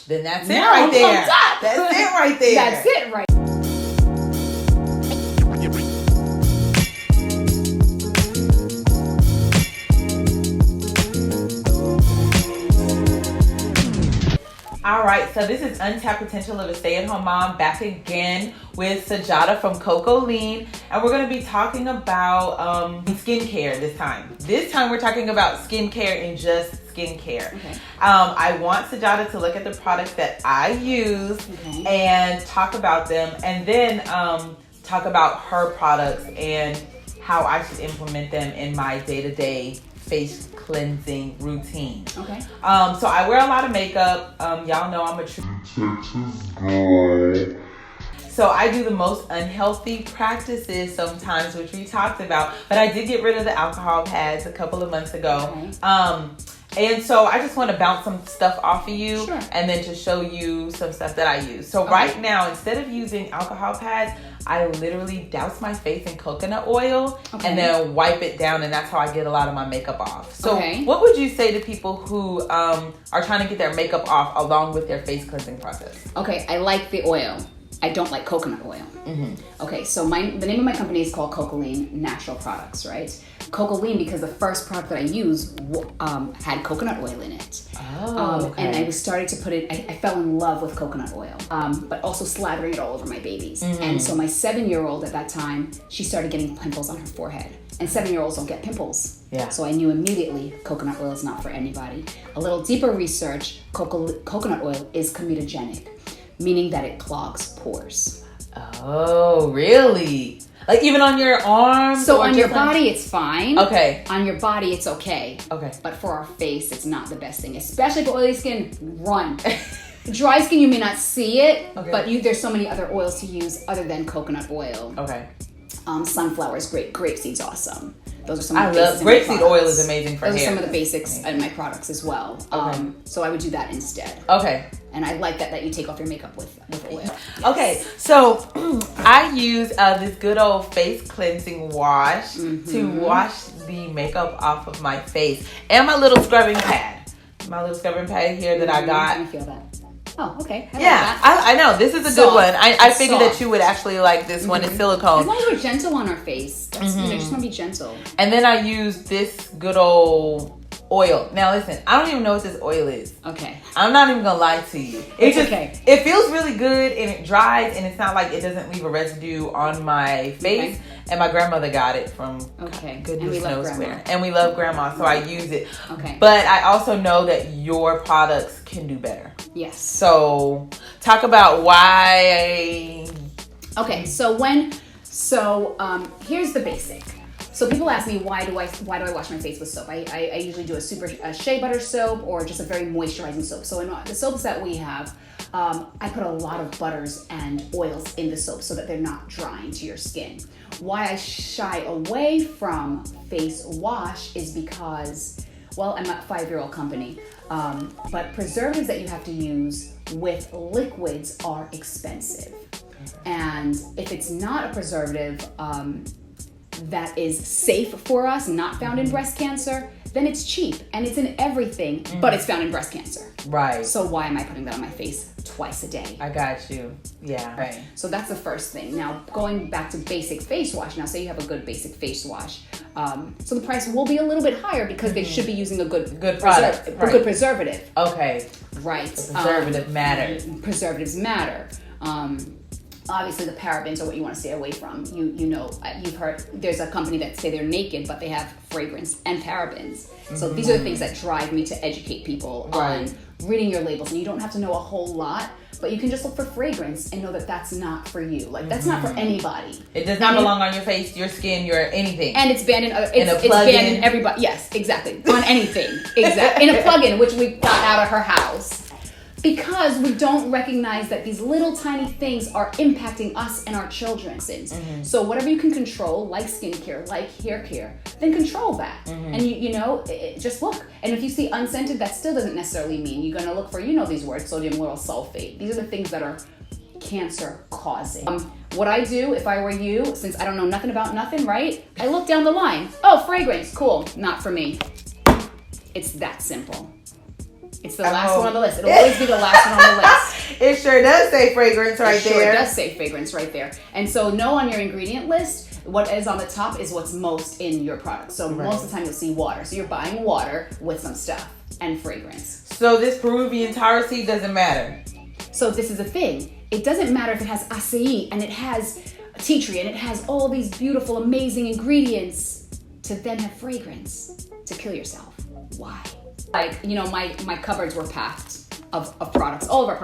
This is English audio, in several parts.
Then that's it right there. That's it right there. That's it right. All right, so this is Untapped Potential of a Stay-at-Home Mom, back again with Sajata from Cocolene, and we're going to be talking about skincare this time. This time we're talking about skincare and just skincare. Okay. I want Sajata to look at the products that I use and talk about them, and then talk about her products and how I should implement them in my day-to-day face cleansing routine. Okay. So I wear a lot of makeup. Y'all know I'm a true Texas girl. So I do the most unhealthy practices sometimes, which we talked about. But I did get rid of the alcohol pads a couple of months ago. Okay. And so I just want to bounce some stuff off of you, Sure. and then to show you some stuff that I use. So right now, instead of using alcohol pads, I literally douse my face in coconut oil and then wipe it down, and that's how I get a lot of my makeup off. So what would you say to people who are trying to get their makeup off along with their face cleansing process? Okay, I like the oil. I don't like coconut oil. Okay, so the name of my company is called Cocolene Natural Products, right? Cocolene because the first product that I used had coconut oil in it. And I started to put it, I fell in love with coconut oil, but also slathering it all over my babies. And so my 7-year-old at that time, she started getting pimples on her forehead. And 7-year-olds don't get pimples. Yeah. So I knew immediately coconut oil is not for anybody. A little deeper research, coconut oil is comedogenic, meaning that it clogs pores. Oh, really? Like even on your arms? So on your body, it's fine. Okay. On your body, it's okay. Okay. But for our face, it's not the best thing. Especially for oily skin, run. Dry skin, you may not see it, but there's so many other oils to use other than coconut oil. Okay. Sunflower is great. Grapeseed's awesome. Those are some I of the love grapeseed oil is amazing for hair. Those are some of the basics in my products as well. So I would do that instead. Okay. And I like that you take off your makeup with oil. Yes. Okay, so I use this good old face cleansing wash to wash the makeup off of my face, and my little scrubbing pad. My little scrubbing pad here that I got. Let me feel that. Oh, okay. I know. This is a good one. I figured that you would actually like this one. It's silicone. As long as we're gentle on our face. That's, just want to be gentle. And then I use this good old oil. Now listen, I don't even know what this oil is. Okay. I'm not even gonna lie to you. It's okay. It feels really good and it dries and it's not like it doesn't leave a residue on my face. Okay. And my grandmother got it from goodness knows where. And we love grandma, so I use it. Okay. But I also know that your products can do better. Yes. So talk about why. Okay, so here's the basic. So people ask me why do I wash my face with soap? I usually do a shea butter soap or just a very moisturizing soap. So in the soaps that we have, I put a lot of butters and oils in the soap so that they're not drying to your skin. Why I shy away from face wash is because, well, I'm a 5-year-old company, but preservatives that you have to use with liquids are expensive. And if it's not a preservative that is safe for us, not found in breast cancer, then it's cheap and it's in everything, but it's found in breast cancer. Right. So why am I putting that on my face twice a day? I got you. Yeah. Right. So that's the first thing. Now, going back to basic face wash. Now, say you have a good basic face wash. So the price will be a little bit higher because they should be using a good product, a good preservative. Okay. Right. The preservative matters. Preservatives matter. Obviously, the parabens are what you want to stay away from. You've heard there's a company that say they're naked, but they have fragrance and parabens. So these are the things that drive me to educate people on reading your labels. And you don't have to know a whole lot, but you can just look for fragrance and know that that's not for you. Like that's not for anybody. It does not belong on your face, your skin, your anything. And it's banned in it's banned in everybody. Yes, exactly. On anything. Exactly. In a plug-in, which we got out of her house. Because we don't recognize that these little tiny things are impacting us and our children. So whatever you can control, like skincare, like hair care, then control that. And just look. And if you see unscented, that still doesn't necessarily mean you're going to look for, these words, sodium lauryl sulfate. These are the things that are cancer causing. What I do if I were you, since I don't know nothing about nothing, right? I look down the line. Oh, fragrance, cool. Not for me. It's that simple. It's the last one on the list. It'll always be the last one on the list. It sure does say fragrance right there. Sure does say fragrance right there. And so know on your ingredient list, what is on the top is what's most in your product. So most of the time you'll see water. So you're buying water with some stuff and fragrance. So this Peruvian tar seed doesn't matter. So this is the thing. It doesn't matter if it has acai and it has tea tree and it has all these beautiful, amazing ingredients to then have fragrance to kill yourself. Why? Like, you know, my cupboards were packed of products. All of our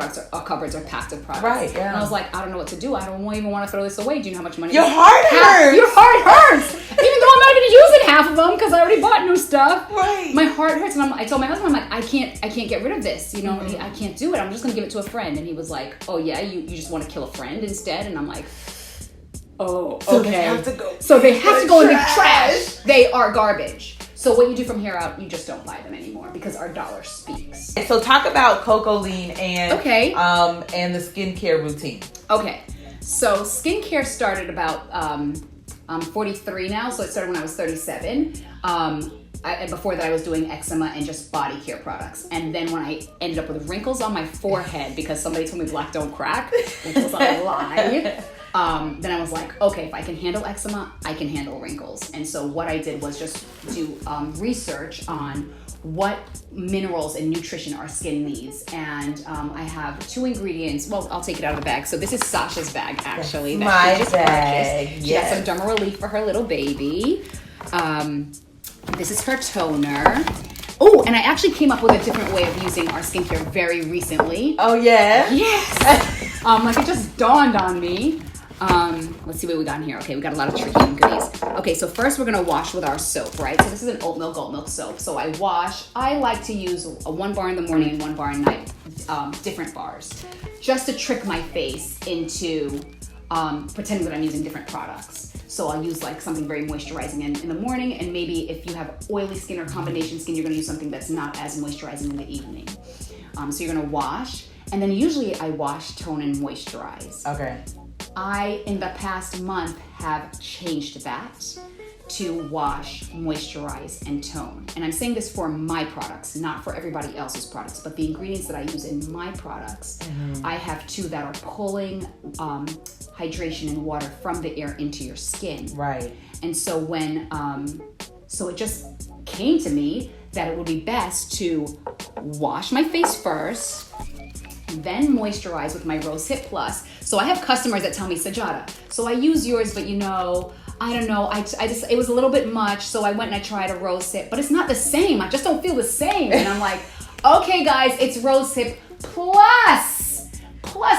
cupboards are packed of products. Right, yeah. And I was like, I don't know what to do. I don't even want to throw this away. Do you know how much money? Your heart hurts. Your heart hurts. Even though I'm not even using half of them because I already bought new stuff. Right. My heart hurts. And I told my husband, I'm like, I can't get rid of this. You know, I can't do it. I'm just going to give it to a friend. And he was like, oh yeah, you just want to kill a friend instead? And I'm like, oh, okay. So they have to go. So they have to go in the trash. They are garbage. So what you do from here out, you just don't buy them anymore because our dollar speaks. So talk about Cocolene and and the skincare routine. Okay, so skincare started about I'm 43 now, so it started when I was 37. Before that, I was doing eczema and just body care products. And then when I ended up with wrinkles on my forehead because somebody told me black don't crack, which was a lie. Then I was like, okay, if I can handle eczema, I can handle wrinkles. And so what I did was just do research on what minerals and nutrition our skin needs. And I have 2 ingredients. Well, I'll take it out of the bag. So this is Sasha's bag, actually. My bag. She has some Derma Relief for her little baby. This is her toner. Oh, and I actually came up with a different way of using our skincare very recently. Oh, yeah? Yes! Like it just dawned on me. Let's see what we got in here. Okay, we got a lot of tricky goodies. Okay, so first we're gonna wash with our soap, right? So this is an oat milk soap. So I like to use a 1 bar in the morning and 1 bar at night, different bars, just to trick my face into pretending that I'm using different products. So I'll use like something very moisturizing in the morning, and maybe if you have oily skin or combination skin, you're gonna use something that's not as moisturizing in the evening. So you're gonna wash, and then usually I wash, tone, and moisturize. Okay. I, in the past month, have changed that to wash, moisturize, and tone. And I'm saying this for my products, not for everybody else's products, but the ingredients that I use in my products, I have 2 that are pulling hydration and water from the air into your skin. Right. And so when, so it just came to me that it would be best to wash my face first, then moisturize with my Rose Hip Plus. So I have customers that tell me, Sajata, so I use yours, but you know, I don't know, I just, it was a little bit much, so I went and I tried a Rose Hip, but it's not the same. I just don't feel the same. And I'm like, okay guys, it's Rose Hip Plus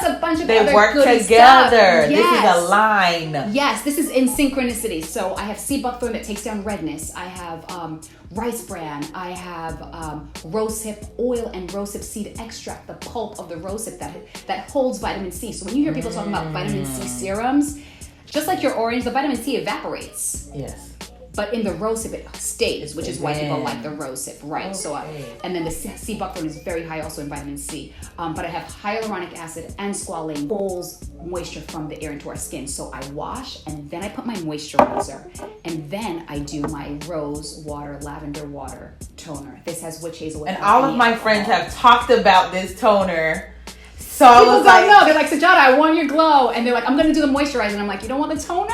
a bunch of other work goody together. Stuff. Yes. This is a line. Yes, this is in synchronicity. So I have sea buckthorn that takes down redness. I have rice bran. I have rosehip oil and rosehip seed extract, the pulp of the rosehip that holds vitamin C. So when you hear people talking about vitamin C serums, just like your orange, the vitamin C evaporates. Yes. But in the rosehip, it stays, which is why people like the rosehip, right? Okay. So, and then the sea buckthorn is very high also in vitamin C. But I have hyaluronic acid and squalane, pulls moisture from the air into our skin. So I wash, and then I put my moisturizer, and then I do my rose water, lavender water toner. This has witch hazel. And all of my friends have talked about this toner. So people I was don't know. They're like, Sajata, I want your glow. And they're like, I'm going to do the moisturizer. And I'm like, you don't want the toner?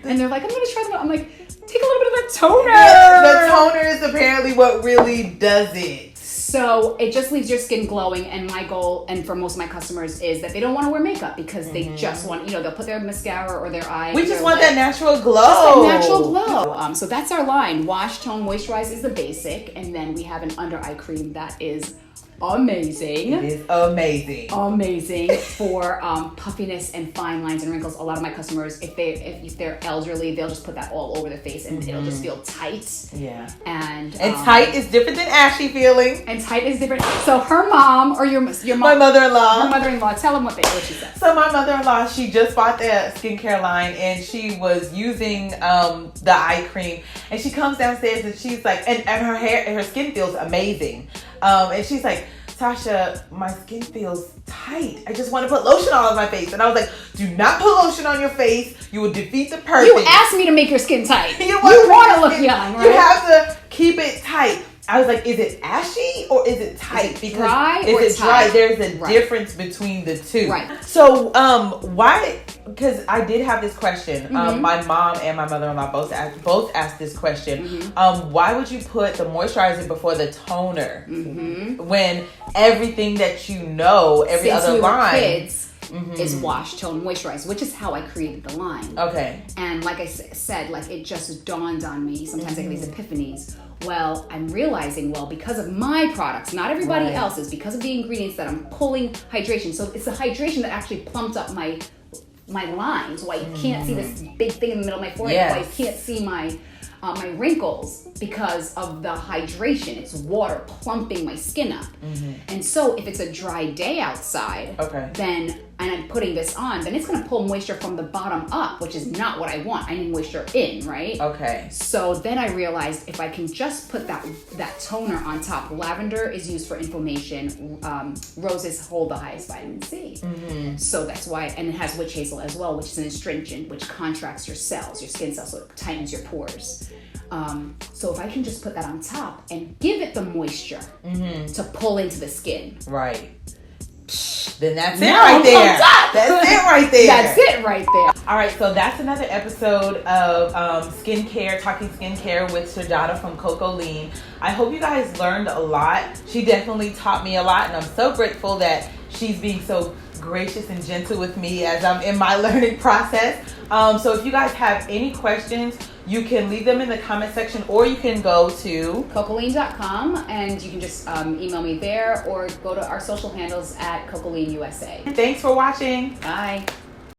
And they're like, I'm going to try them. I'm like, take a little bit of the toner. Yeah, the toner is apparently what really does it. So it just leaves your skin glowing. And my goal, and for most of my customers, is that they don't want to wear makeup because they just want, they'll put their mascara or their eye. We just want that natural glow. Just that natural glow. So that's our line. Wash, tone, moisturize is the basic. And then we have an under eye cream that is amazing. It is amazing. Amazing for puffiness and fine lines and wrinkles. A lot of my customers, if they're elderly, they'll just put that all over their face and it'll just feel tight. Yeah. And tight is different than ashy feeling. And tight is different. So her mom or your mom, my mother-in-law. Her mother-in-law. Tell them what she said. So my mother-in-law, she just bought the skincare line and she was using the eye cream, and she comes downstairs and she's like, and her skin feels amazing. And she's like, Tasha, my skin feels tight. I just want to put lotion all over my face. And I was like, do not put lotion on your face. You will defeat the purpose. You asked me to make your skin tight. You want to look young, right? You have to keep it tight. I was like, is it ashy or is it tight? Is it dry or is it tight? dry? There's a difference between the two. Right. So, why? Because I did have this question. My mom and my mother-in-law both asked this question. Why would you put the moisturizer before the toner when everything that you know, every Since other we line were kids, is wash, tone, moisturize, which is how I created the line. Okay. And like I said, like it just dawned on me. Sometimes I get these epiphanies. Well, I'm realizing, because of my products, not everybody else's, because of the ingredients that I'm pulling hydration. So it's the hydration that actually plumped up my lines. Why you can't see this big thing in the middle of my forehead. Why you can't see my wrinkles, because of the hydration. It's water plumping my skin up. And so if it's a dry day outside, and I'm putting this on, then it's going to pull moisture from the bottom up, which is not what I want. I need moisture in, right? Okay. So then I realized if I can just put that toner on top. Lavender is used for inflammation. Roses hold the highest vitamin C. So that's why, and it has witch hazel as well, which is an astringent, which contracts your cells, your skin cells, so it tightens your pores. So if I can just put that on top and give it the moisture to pull into the skin. Right. Then that's it right there. That's it right there. That's it right there. All right, so that's another episode of Talking Skincare with Sajata from Cocolene. I hope you guys learned a lot. She definitely taught me a lot, and I'm so grateful that she's being so gracious and gentle with me as I'm in my learning process. So if you guys have any questions, you can leave them in the comment section, or you can go to Cocolene.com and you can just email me there, or go to our social handles at Cocolene USA. Thanks for watching. Bye.